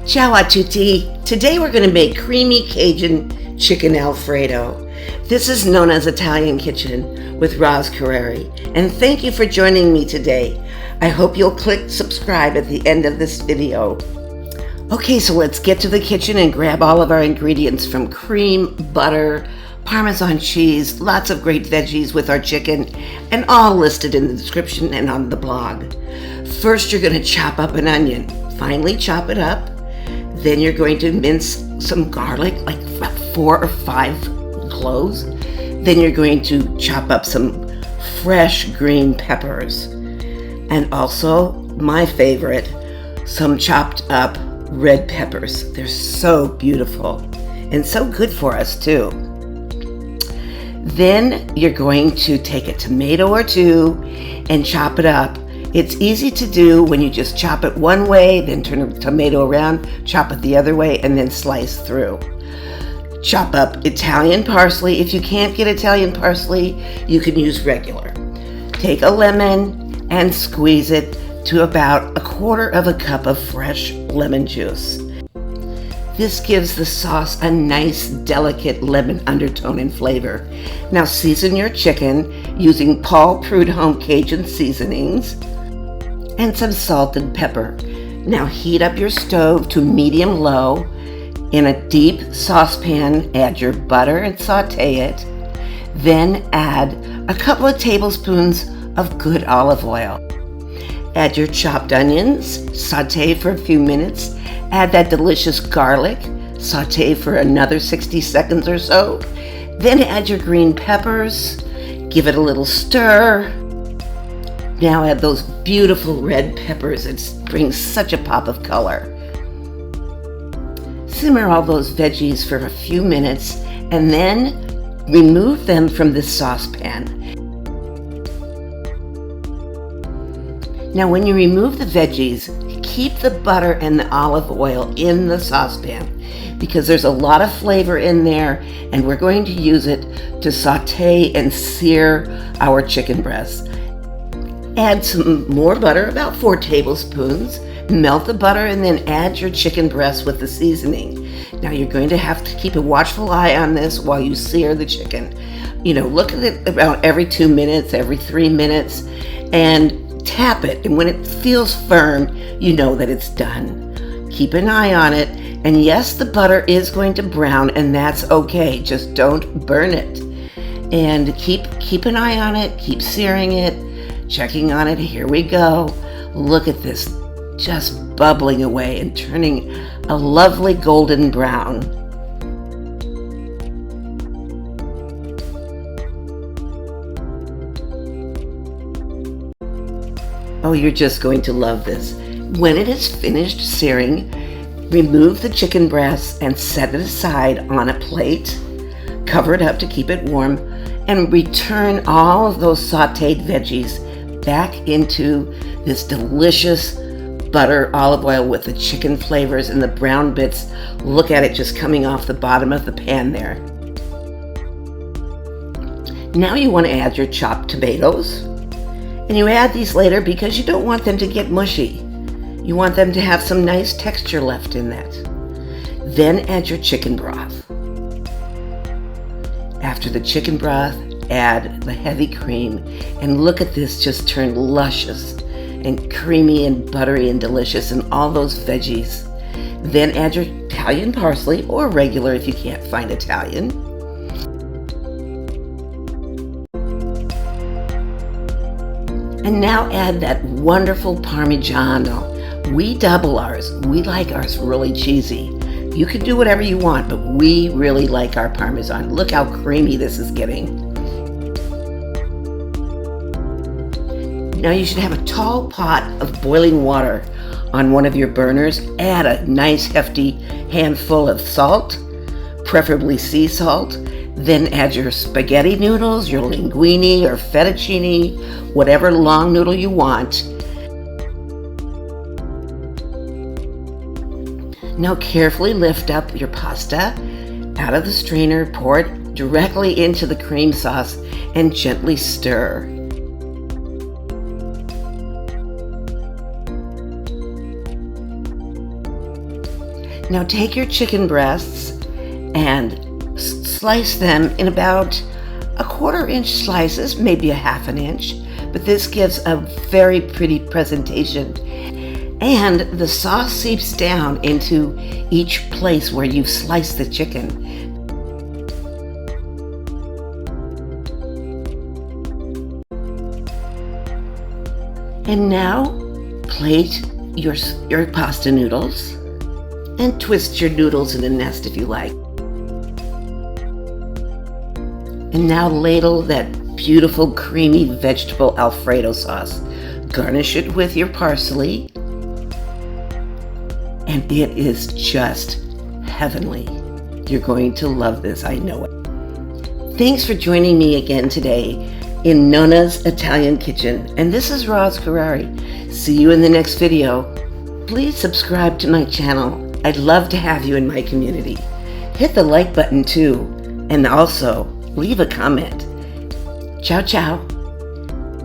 Ciao a tutti! Today we're going to make creamy Cajun chicken Alfredo. This is Nonna's Italian Kitchen with Roz Carreri, and thank you for joining me today. I hope you'll click subscribe at the end of this video. Okay, so let's get to the kitchen and grab all of our ingredients from cream, butter, Parmesan cheese, lots of great veggies with our chicken, and all listed in the description and on the blog. First, you're going to chop up an onion. Finely chop it up. Then you're going to mince some garlic, like 4 or 5 cloves. Then you're going to chop up some fresh green peppers. And also, my favorite, some chopped up red peppers. They're so beautiful and so good for us too. Then you're going to take a tomato or two and chop it up. It's easy to do when you just chop it one way, then turn the tomato around, chop it the other way, and then slice through. Chop up Italian parsley. If you can't get Italian parsley, you can use regular. Take a lemon and squeeze it to about 1/4 cup of fresh lemon juice. This gives the sauce a nice, delicate lemon undertone and flavor. Now season your chicken using Paul Prudhomme Cajun seasonings and some salt and pepper. Now heat up your stove to medium-low. In a deep saucepan, add your butter and saute it. Then add a couple of tablespoons of good olive oil. Add your chopped onions, saute for a few minutes. Add that delicious garlic, saute for another 60 seconds or so. Then add your green peppers, give it a little stir. Now add those beautiful red peppers. It brings such a pop of color. Simmer all those veggies for a few minutes and then remove them from this saucepan. Now when you remove the veggies, keep the butter and the olive oil in the saucepan because there's a lot of flavor in there and we're going to use it to saute and sear our chicken breasts. Add some more butter, about 4 tablespoons. Melt the butter and then add your chicken breast with the seasoning. Now you're going to have to keep a watchful eye on this while you sear the chicken. Look at it about every 2 minutes, every 3 minutes, and tap it. And when it feels firm, you know that it's done. Keep an eye on it. And yes, the butter is going to brown, and that's okay. Just don't burn it. And keep an eye on it. Keep searing it. Checking on it. Here we go. Look at this, just bubbling away and turning a lovely golden brown. Oh, you're just going to love this. When it is finished searing, remove the chicken breast and set it aside on a plate. Cover it up to keep it warm and return all of those sauteed veggies back into this delicious butter olive oil with the chicken flavors and the brown bits. Look at it just coming off the bottom of the pan there. Now you want to add your chopped tomatoes, and you add these later because you don't want them to get mushy. You want them to have some nice texture left in that. Then add your chicken broth. After the chicken broth, add the heavy cream, and look at this just turn luscious and creamy and buttery and delicious, and all those veggies. Then add your Italian parsley, or regular if you can't find Italian. And now add that wonderful Parmigiano. We double ours. We like ours really cheesy. You can do whatever you want, but we really like our Parmesan. Look how creamy this is getting. Now you should have a tall pot of boiling water on one of your burners. Add a nice hefty handful of salt, preferably sea salt. Then add your spaghetti noodles, your linguine or fettuccine, whatever long noodle you want. Now carefully lift up your pasta out of the strainer, pour it directly into the cream sauce, and gently stir. Now take your chicken breasts and slice them in about a 1/4 inch slices, maybe a 1/2 inch, but this gives a very pretty presentation. And the sauce seeps down into each place where you've sliced the chicken. And now plate your pasta noodles and twist your noodles in a nest if you like. And now ladle that beautiful creamy vegetable Alfredo sauce. Garnish it with your parsley. And it is just heavenly. You're going to love this, I know it. Thanks for joining me again today in Nonna's Italian Kitchen. And this is Roz Carrari. See you in the next video. Please subscribe to my channel. I'd love to have you in my community. Hit the like button too. And also, leave a comment. Ciao, ciao.